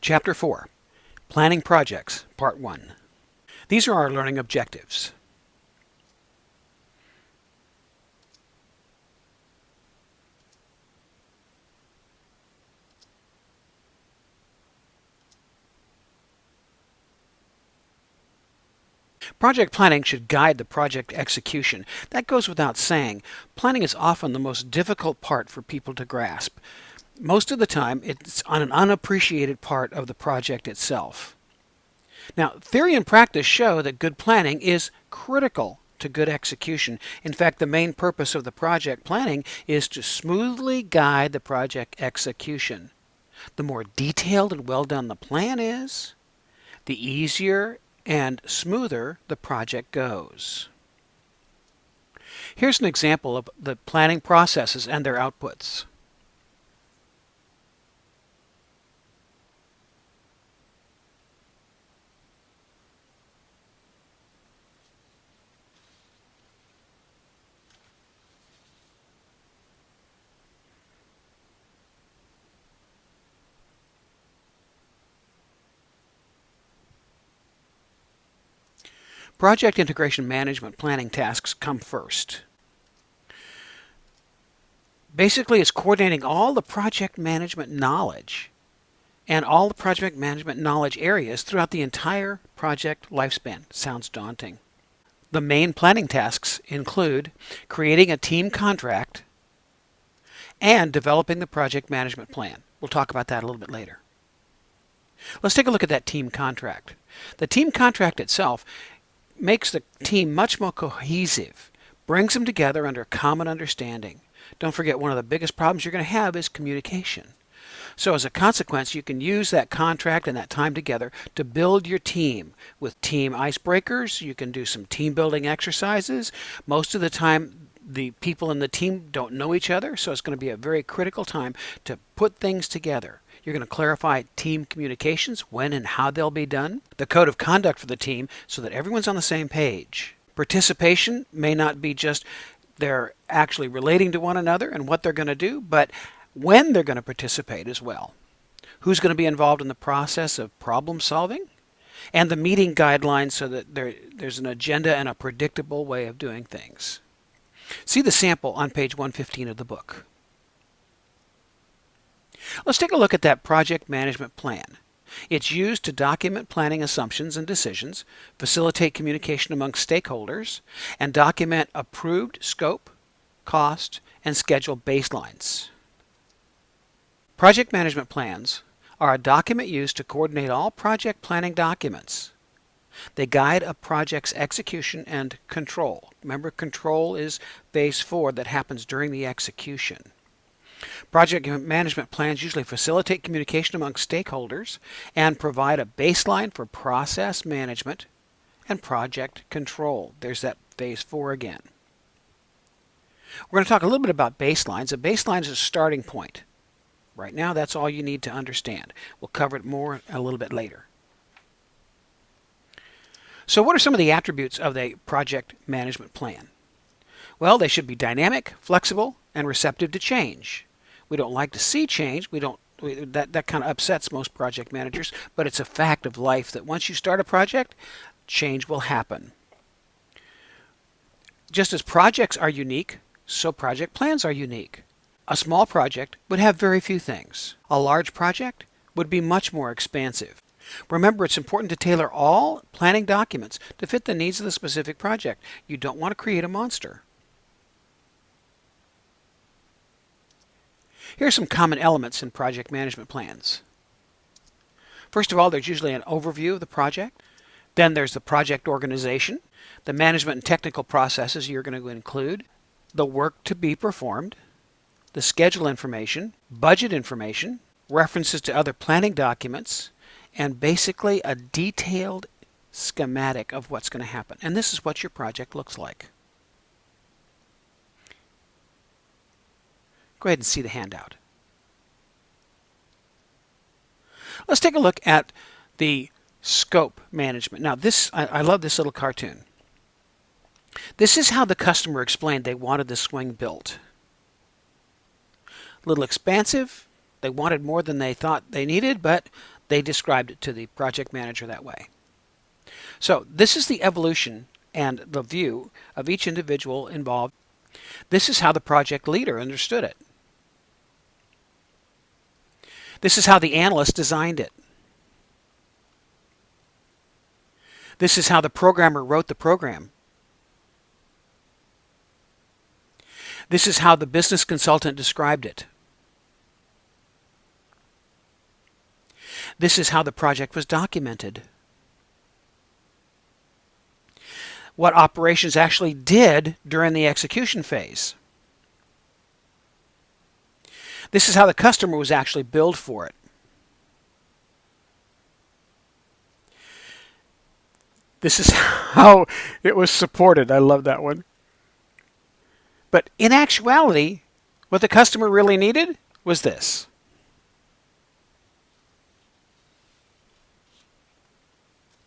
Chapter 4, Planning Projects, Part 1. These are our learning objectives. Project planning should guide the project execution. That goes without saying. Planning is often the most difficult part for people to grasp. Most of the time, it's on an unappreciated part of the project itself. Now, theory and practice show that good planning is critical to good execution. In fact, the main purpose of the project planning is to smoothly guide the project execution. The more detailed and well done the plan is, the easier and smoother the project goes. Here's an example of the planning processes and their outputs. Project integration management planning tasks come first. Basically, it's coordinating all the project management knowledge and all the project management knowledge areas throughout the entire project lifespan. Sounds daunting. The main planning tasks include creating a team contract and developing the project management plan. We'll talk about that a little bit later. Let's take a look at that team contract. The team contract itself makes the team much more cohesive, brings them together under common understanding. Don't forget, one of the biggest problems you're going to have is communication. So as a consequence, you can use that contract and that time together to build your team with team icebreakers. You can do some team building exercises. Most of the time, the people in the team don't know each other, so it's going to be a very critical time to put things together. You're going to clarify team communications, when and how they'll be done, the code of conduct for the team so that everyone's on the same page. Participation may not be just they're actually relating to one another and what they're going to do, but when they're going to participate as well. Who's going to be involved in the process of problem solving? And the meeting guidelines so that there's an agenda and a predictable way of doing things. See the sample on page 115 of the book. Let's take a look at that project management plan. It's used to document planning assumptions and decisions, facilitate communication among stakeholders, and document approved scope, cost, and schedule baselines. Project management plans are a document used to coordinate all project planning documents. They guide a project's execution and control. Remember, control is phase 4 that happens during the execution. Project management plans usually facilitate communication among stakeholders and provide a baseline for process management and project control. There's that phase 4 again. We're going to talk a little bit about baselines. A baseline is a starting point. Right now, that's all you need to understand. We'll cover it more a little bit later. So what are some of the attributes of the project management plan? Well, they should be dynamic, flexible, and receptive to change. We don't like to see change. That kind of upsets most project managers, but it's a fact of life that once you start a project, change will happen. Just as projects are unique, so project plans are unique. A small project would have very few things. A large project would be much more expansive. Remember, it's important to tailor all planning documents to fit the needs of the specific project. You don't want to create a monster. Here are some common elements in project management plans. First of all, there's usually an overview of the project. Then there's the project organization, the management and technical processes you're going to include, the work to be performed, the schedule information, budget information, references to other planning documents, and basically a detailed schematic of what's going to happen. And this is what your project looks like. Go ahead and see the handout. Let's take a look at the scope management. Now I love this little cartoon. This is how the customer explained they wanted the swing built. A little expansive. They wanted more than they thought they needed, but They described it to the project manager that way. So this is the evolution and the view of each individual involved. This is how the project leader understood it. This is how the analyst designed it. This is how the programmer wrote the program. This is how the business consultant described it. This is how the project was documented. What operations actually did during the execution phase. This is how the customer was actually billed for it. This is how it was supported. I love that one. But in actuality, what the customer really needed was this.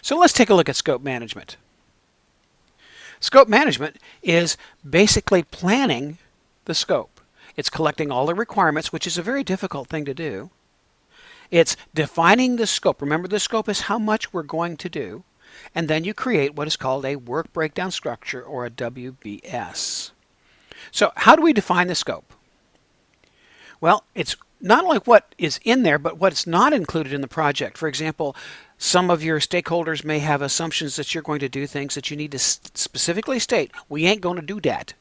So let's take a look at scope management. Scope management is basically planning the scope. It's collecting all the requirements, which is a very difficult thing to do. It's defining the scope. Remember, the scope is how much we're going to do. And then you create what is called a work breakdown structure, or a WBS. So how do we define the scope? Well, it's not only what is in there, but what's not included in the project. For example, some of your stakeholders may have assumptions that you're going to do things that you need to specifically state, we ain't going to do that.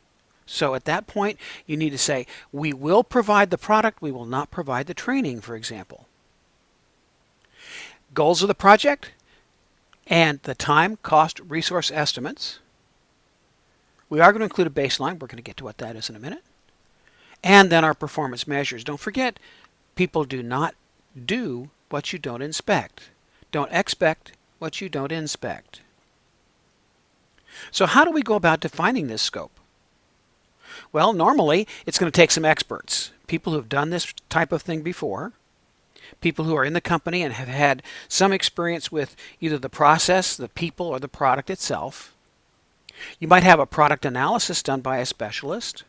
So at that point, you need to say, we will provide the product, we will not provide the training, for example. Goals of the project and the time, cost, resource estimates. We are going to include a baseline. We're going to get to what that is in a minute. And then our performance measures. Don't forget, people do not do what you don't inspect. Don't expect what you don't inspect. So how do we go about defining this scope? Well, normally it's going to take some experts, people who have done this type of thing before, people who are in the company and have had some experience with either the process, the people, or the product itself. You might have a product analysis done by a specialist,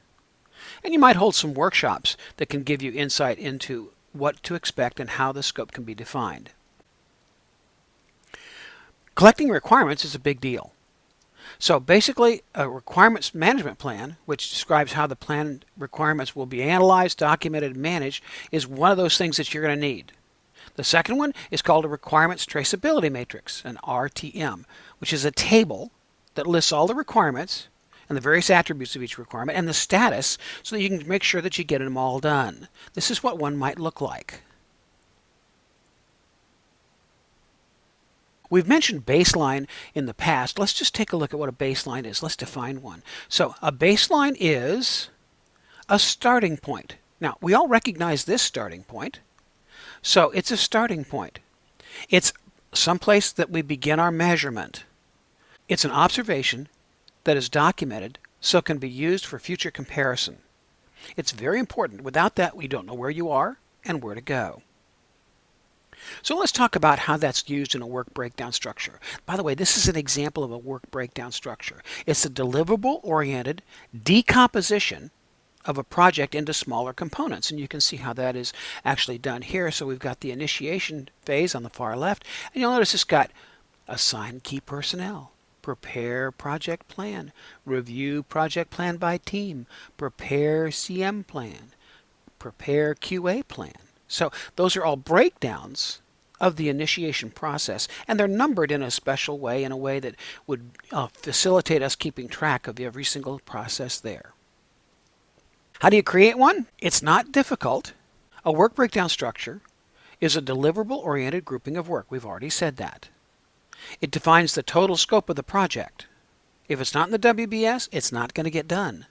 and you might hold some workshops that can give you insight into what to expect and how the scope can be defined. Collecting requirements is a big deal. So basically, a requirements management plan, which describes how the planned requirements will be analyzed, documented, and managed, is one of those things that you're going to need. The second one is called a requirements traceability matrix, an RTM, which is a table that lists all the requirements and the various attributes of each requirement and the status, so that you can make sure that you get them all done. This is what one might look like. We've mentioned baseline in the past. Let's just take a look at what a baseline is. Let's define one. So a baseline is a starting point. Now, we all recognize this starting point. So it's a starting point. It's someplace that we begin our measurement. It's an observation that is documented so it can be used for future comparison. It's very important. Without that, we don't know where you are and where to go. So let's talk about how that's used in a work breakdown structure. By the way, this is an example of a work breakdown structure. It's a deliverable-oriented decomposition of a project into smaller components. And you can see how that is actually done here. So we've got the initiation phase on the far left. And you'll notice it's got assign key personnel, prepare project plan, review project plan by team, prepare CM plan, prepare QA plan. So those are all breakdowns of the initiation process, and they're numbered in a special way, in a way that would facilitate us keeping track of every single process there. How do you create one? It's not difficult. A work breakdown structure is a deliverable-oriented grouping of work. We've already said that. It defines the total scope of the project. If it's not in the WBS, it's not going to get done.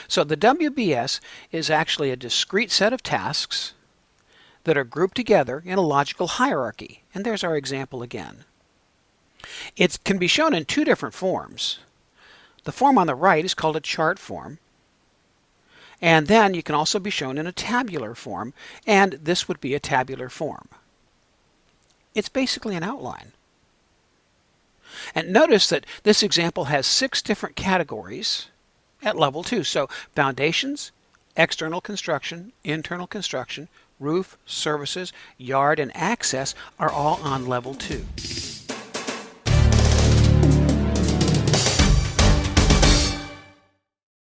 So the WBS is actually a discrete set of tasks that are grouped together in a logical hierarchy. And there's our example again. It can be shown in two different forms. The form on the right is called a chart form. And then you can also be shown in a tabular form, and this would be a tabular form. It's basically an outline. And notice that this example has 6 different categories at level 2. So foundations, external construction, internal construction, roof, services, yard, and access are all on level 2.